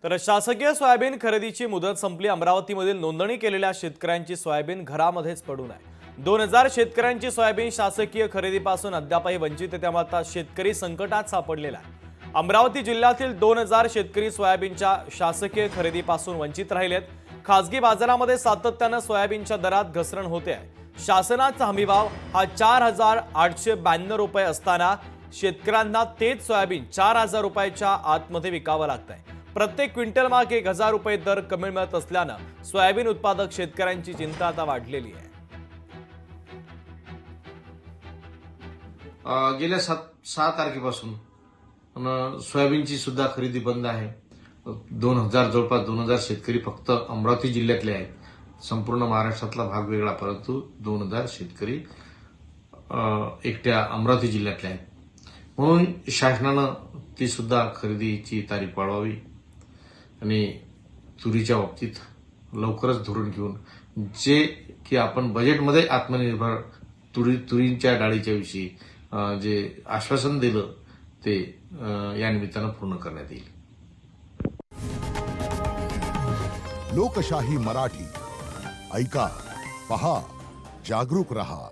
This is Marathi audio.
तर शासकीय सोयाबीन खरेदीची मुदत संपली। अमरावतीमधील नोंदणी केलेल्या शेतकऱ्यांची सोयाबीन घरामध्येच पडून आहे। 2000 शेतकऱ्यांची सोयाबीन शासकीय खरेदीपासून अद्यापही वंचित आहे, त्यामुळे आता शेतकरी संकटात सापडलेला आहे। अमरावती जिल्ह्यातील 2000 शेतकरी सोयाबीनच्या शासकीय खरेदीपासून वंचित राहिलेत। खासगी बाजारामध्ये सातत्याने सोयाबीनच्या दरात घसरण होते आहे। शासनाचा हमीभाव हा 4892 रुपये असताना शेतकऱ्यांना तेच सोयाबीन 4000 रुपयाच्या आतमध्ये विकावं लागतंय। प्रत्येक क्विंटल मागे 1000 रुपये दर कमी मिळत असल्यानं सोयाबीन उत्पादक शेतकऱ्यांची चिंता आता वाढलेली आहे। गेल्या 6 तारखेपासून सोयाबीनची सुद्धा खरेदी बंद आहे। 2000 जवळपास 2000 शेतकरी फक्त अमरावती जिल्ह्यातले आहेत। संपूर्ण महाराष्ट्रातला भाग वेगळा, परंतु 2000 शेतकरी एकट्या अमरावती जिल्ह्यातले आहेत। म्हणून शासनानं ती सुद्धा खरेदीची तारीख वाढवावी आणि तुरीच्या बाबतीत लवकरच धोरण घेऊन जे की आपण बजेटमध्ये आत्मनिर्भर तुरीच्या डाळीच्या विषयी जे आश्वासन दिलं ते या निमित्तानं पूर्ण करण्यात येईल। लोकशाही मराठी ऐका, पहा, जागरूक रहा।